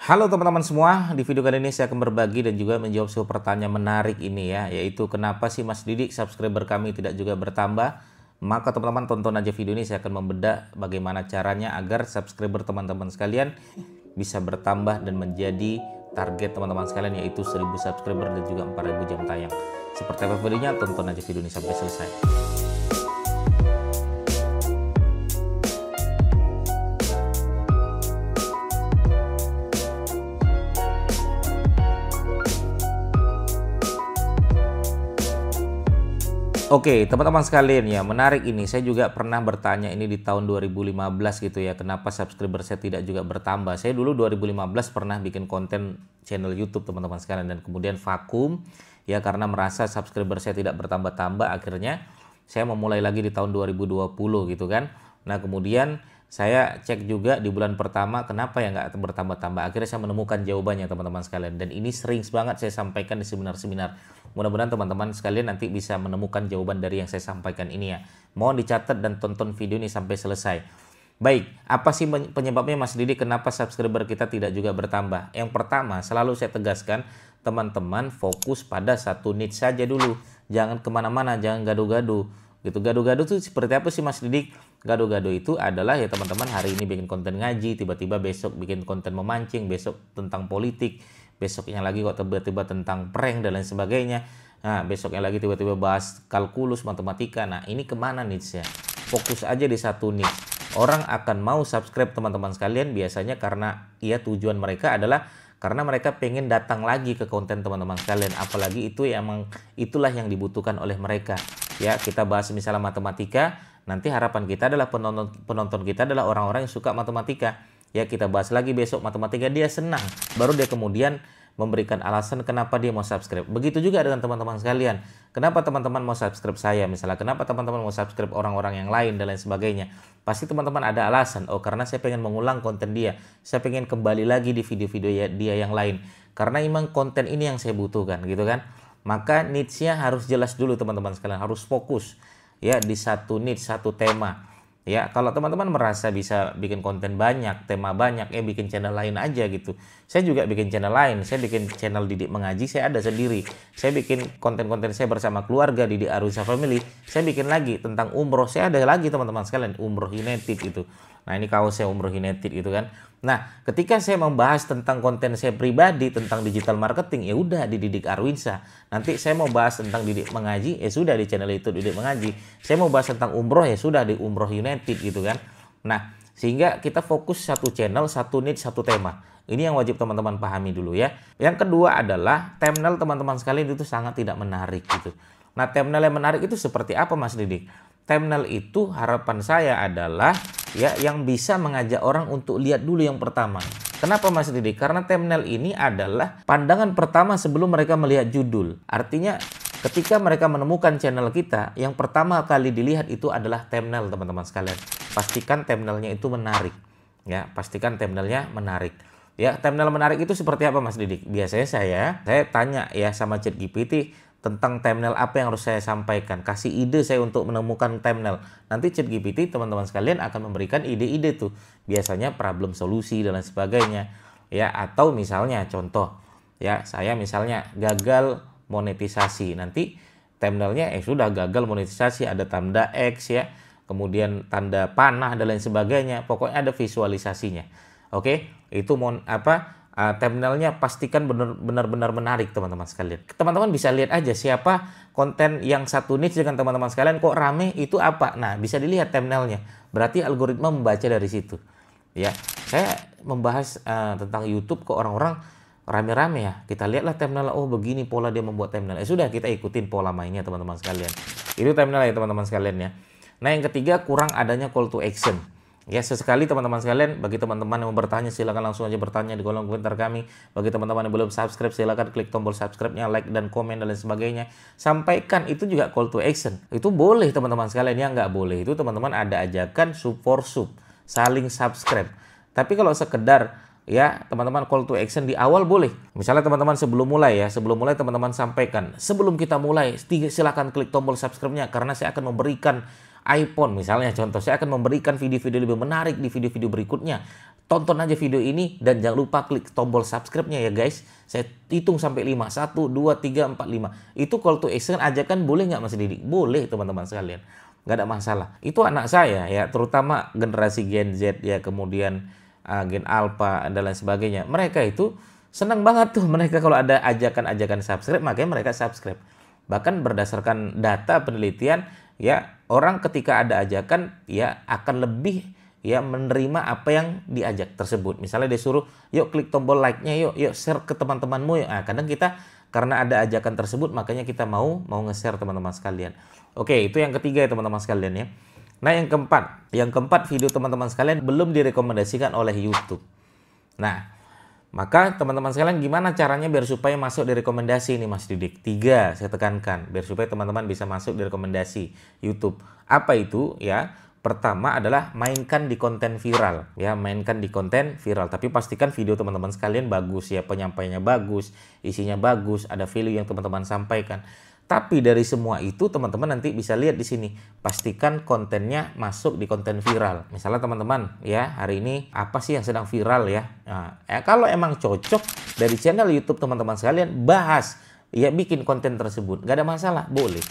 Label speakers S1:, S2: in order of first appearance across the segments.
S1: Halo teman-teman semua, di video kali ini saya akan berbagi dan juga menjawab sebuah pertanyaan menarik ini ya, yaitu kenapa sih Mas Didik subscriber kami tidak juga bertambah? Maka teman-teman tonton aja video ini, saya akan membedah bagaimana caranya agar subscriber teman-teman sekalian bisa bertambah dan menjadi target teman-teman sekalian, yaitu 1000 subscriber dan juga 4000 jam tayang. Seperti apa videonya? Tonton aja video ini sampai selesai. Oke, teman-teman sekalian ya, menarik ini. Saya juga pernah bertanya ini di tahun 2015 gitu ya, kenapa subscriber saya tidak juga bertambah. Saya dulu 2015 pernah bikin konten channel YouTube teman-teman sekalian, dan kemudian vakum ya karena merasa subscriber saya tidak bertambah-tambah. Akhirnya saya memulai lagi di tahun 2020 gitu kan. Nah, kemudian saya cek juga di bulan pertama kenapa ya nggak bertambah-tambah. Akhirnya saya menemukan jawabannya teman-teman sekalian, dan ini sering banget saya sampaikan di seminar-seminar. Mudah-mudahan teman-teman sekalian nanti bisa menemukan jawaban dari yang saya sampaikan ini ya. Mohon dicatat dan tonton video ini sampai selesai. Baik, apa sih penyebabnya Mas Didi kenapa subscriber kita tidak juga bertambah? Yang pertama, selalu saya tegaskan, teman-teman fokus pada satu niche saja dulu. Jangan kemana-mana, jangan gaduh-gaduh. Gitu, gaduh-gaduh itu seperti apa sih Mas Didik? Gaduh-gaduh itu adalah ya teman-teman hari ini bikin konten ngaji, tiba-tiba besok bikin konten memancing, besok tentang politik, besoknya lagi kok tiba-tiba tentang prank dan lain sebagainya. Nah, besoknya lagi tiba-tiba bahas kalkulus, matematika. Nah, ini kemana niche-nya? Fokus aja di satu niche. Orang akan mau subscribe teman-teman sekalian biasanya karena ya tujuan mereka adalah karena mereka pengen datang lagi ke konten teman-teman sekalian. Apalagi itu emang itulah yang dibutuhkan oleh mereka. Ya, kita bahas misalnya matematika, nanti harapan kita adalah penonton kita adalah orang-orang yang suka matematika. Ya, kita bahas lagi besok matematika, dia senang. Baru dia kemudian memberikan alasan kenapa dia mau subscribe. Begitu juga dengan teman-teman sekalian. Kenapa teman-teman mau subscribe saya misalnya? Kenapa teman-teman mau subscribe orang-orang yang lain dan lain sebagainya? Pasti teman-teman ada alasan. Oh, karena saya pengen mengulang konten dia. Saya pengen kembali lagi di video-video dia yang lain. Karena memang konten ini yang saya butuhkan gitu kan. Maka niche-nya harus jelas dulu teman-teman sekalian, harus fokus ya di satu niche, satu tema. Ya, kalau teman-teman merasa bisa bikin konten banyak, tema banyak, ya bikin channel lain aja gitu. Saya juga bikin channel lain, saya bikin channel Didik Mengaji, saya ada sendiri. Saya bikin konten-konten saya bersama keluarga Didik Arwisa Family. Saya bikin lagi tentang umroh, saya ada lagi teman-teman sekalian, Umroh United itu. Nah, ini kaos saya Umroh United gitu kan. Nah, ketika saya membahas tentang konten saya pribadi tentang digital marketing, ya udah di Didik Arwinsa. Nanti saya mau bahas tentang Didik Mengaji, ya sudah di channel itu Didik Mengaji. Saya mau bahas tentang umroh, ya sudah di Umroh United gitu kan. Nah, sehingga kita fokus satu channel, satu niche, satu tema. Ini yang wajib teman-teman pahami dulu ya. Yang kedua adalah thumbnail teman-teman sekalian itu sangat tidak menarik gitu. Nah, thumbnail yang menarik itu seperti apa Mas Didik? Thumbnail itu harapan saya adalah ya yang bisa mengajak orang untuk lihat dulu yang pertama. Kenapa Mas Didik? Karena thumbnail ini adalah pandangan pertama sebelum mereka melihat judul. Artinya ketika mereka menemukan channel kita, yang pertama kali dilihat itu adalah thumbnail teman-teman sekalian. Pastikan thumbnailnya itu menarik. Ya, pastikan thumbnailnya menarik. Ya, thumbnail menarik itu seperti apa Mas Didik? Biasanya saya tanya ya sama ChatGPT tentang thumbnail apa yang harus saya sampaikan. Kasih ide saya untuk menemukan thumbnail. Nanti ChatGPT teman-teman sekalian akan memberikan ide-ide tuh. Biasanya problem solusi dan lain sebagainya. Ya, atau misalnya contoh ya, saya misalnya gagal monetisasi. Nanti thumbnailnya sudah gagal monetisasi, ada tanda X ya. Kemudian tanda panah dan lain sebagainya. Pokoknya ada visualisasinya. Oke, itu thumbnailnya pastikan benar-benar menarik teman-teman sekalian. Teman-teman bisa lihat aja siapa konten yang satu niche dengan teman-teman sekalian kok rame itu apa. Nah, bisa dilihat thumbnailnya. Berarti algoritma membaca dari situ. Ya, saya membahas tentang YouTube kok orang-orang rame-rame ya. Kita lihatlah thumbnail, oh begini pola dia membuat thumbnail. Sudah kita ikutin pola mainnya teman-teman sekalian. Itu thumbnail ya teman-teman sekalian ya. Nah, yang ketiga kurang adanya call to action. Ya, sesekali teman-teman sekalian, bagi teman-teman yang mau bertanya silahkan langsung aja bertanya di kolom komentar kami. Bagi teman-teman yang belum subscribe silahkan klik tombol subscribe-nya, like dan komen dan lain sebagainya. Sampaikan itu juga call to action. Itu boleh teman-teman sekalian, yang nggak boleh itu teman-teman ada ajakan sub for sub, saling subscribe. Tapi kalau sekedar ya teman-teman call to action di awal boleh. Misalnya teman-teman sebelum mulai teman-teman sampaikan, sebelum kita mulai silahkan klik tombol subscribe-nya karena saya akan memberikan iPhone misalnya contoh, saya akan memberikan video-video lebih menarik di video-video berikutnya. tonton aja video ini dan jangan lupa klik tombol subscribe-nya ya guys. Saya hitung sampai 5. 1, 2, 3, 4, 5. Itu call to action ajakan boleh nggak Mas Didik? Boleh teman-teman sekalian. Nggak ada masalah. Itu anak saya ya, terutama generasi Gen Z ya, kemudian Gen Alpha dan lain sebagainya. Mereka itu senang banget tuh mereka kalau ada ajakan-ajakan subscribe, makanya mereka subscribe. Bahkan berdasarkan data penelitian ya, orang ketika ada ajakan ya akan lebih ya menerima apa yang diajak tersebut. Misalnya dia suruh, yuk klik tombol like-nya, yuk share ke teman-temanmu. Nah, kadang kita karena ada ajakan tersebut makanya kita mau nge-share teman-teman sekalian. Oke, itu yang ketiga ya teman-teman sekalian ya. Nah, yang keempat video teman-teman sekalian belum direkomendasikan oleh YouTube. Nah, maka teman-teman sekalian gimana caranya biar supaya masuk di rekomendasi ini Mas Didik? 3 saya tekankan biar supaya teman-teman bisa masuk di rekomendasi YouTube. Apa itu ya? Pertama adalah mainkan di konten viral ya, mainkan di konten viral. Tapi pastikan video teman-teman sekalian bagus ya, penyampaiannya bagus, isinya bagus, ada value yang teman-teman sampaikan. Tapi dari semua itu teman-teman nanti bisa lihat di sini. Pastikan kontennya masuk di konten viral. Misalnya teman-teman ya, hari ini apa sih yang sedang viral ya? Nah, kalau emang cocok dari channel YouTube teman-teman sekalian bahas ya, bikin konten tersebut. Nggak ada masalah, boleh.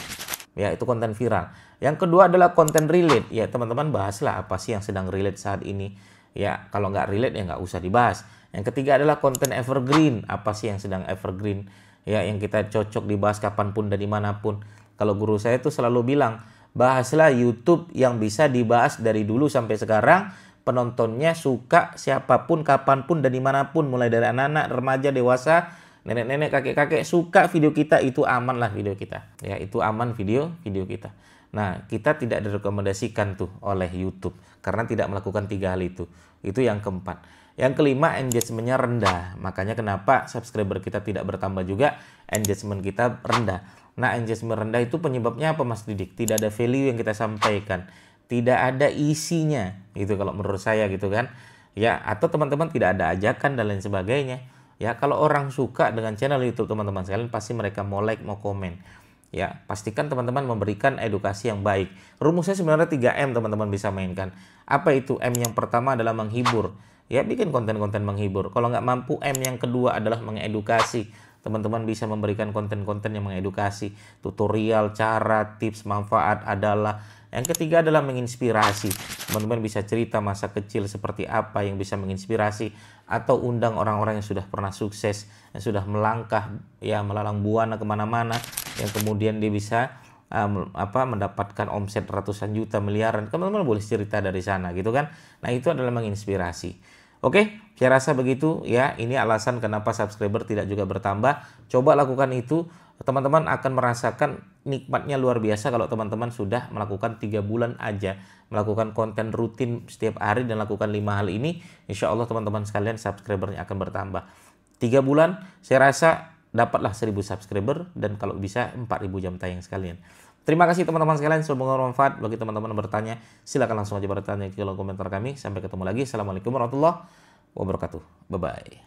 S1: Ya, itu konten viral. Yang kedua adalah konten relate. Ya, teman-teman bahaslah apa sih yang sedang relate saat ini. Ya, kalau nggak relate ya nggak usah dibahas. Yang ketiga adalah konten evergreen. Apa sih yang sedang evergreen? Ya, yang kita cocok dibahas kapanpun dan dimanapun. Kalau guru saya tuh selalu bilang, bahaslah YouTube yang bisa dibahas dari dulu sampai sekarang. Penontonnya suka siapapun, kapanpun dan dimanapun. Mulai dari anak-anak, remaja, dewasa, nenek-nenek, kakek-kakek suka video kita, itu aman lah video kita. Ya, itu aman video kita. Nah, kita tidak direkomendasikan tuh oleh YouTube karena tidak melakukan 3 hal itu. Itu yang keempat. Yang kelima, engagement-nya rendah. Makanya kenapa subscriber kita tidak bertambah juga, engagement kita rendah. Nah, engagement rendah itu penyebabnya apa Mas Didik? Tidak ada value yang kita sampaikan. Tidak ada isinya. Gitu kalau menurut saya gitu kan. Ya, atau teman-teman tidak ada ajakan dan lain sebagainya. Ya, kalau orang suka dengan channel YouTube teman-teman sekalian, pasti mereka mau like, mau komen. Ya, pastikan teman-teman memberikan edukasi yang baik. Rumusnya sebenarnya 3M teman-teman bisa mainkan. Apa itu? M yang pertama adalah menghibur. Ya, bikin konten-konten menghibur. Kalau nggak mampu, M yang kedua adalah mengedukasi. Teman-teman bisa memberikan konten-konten yang mengedukasi. Tutorial, cara, tips, manfaat adalah. Yang ketiga adalah menginspirasi. Teman-teman bisa cerita masa kecil seperti apa yang bisa menginspirasi. Atau undang orang-orang yang sudah pernah sukses, yang sudah melangkah, ya melalang buana kemana-mana. Yang kemudian dia bisa mendapatkan omset ratusan juta, miliaran. Teman-teman boleh cerita dari sana gitu kan. Nah, itu adalah menginspirasi. Oke, saya rasa begitu ya. Ini alasan kenapa subscriber tidak juga bertambah. Coba lakukan itu. Teman-teman akan merasakan nikmatnya luar biasa kalau teman-teman sudah melakukan 3 bulan aja. Melakukan konten rutin setiap hari dan lakukan 5 hal ini. Insya Allah teman-teman sekalian subscribernya akan bertambah. 3 bulan saya rasa dapatlah 1000 subscriber. Dan kalau bisa 4000 jam tayang sekalian. Terima kasih teman-teman sekalian, semoga bermanfaat. Bagi teman-teman yang bertanya, silakan langsung aja bertanya di kolom komentar kami. Sampai ketemu lagi. Assalamualaikum warahmatullahi wabarakatuh. Bye-bye.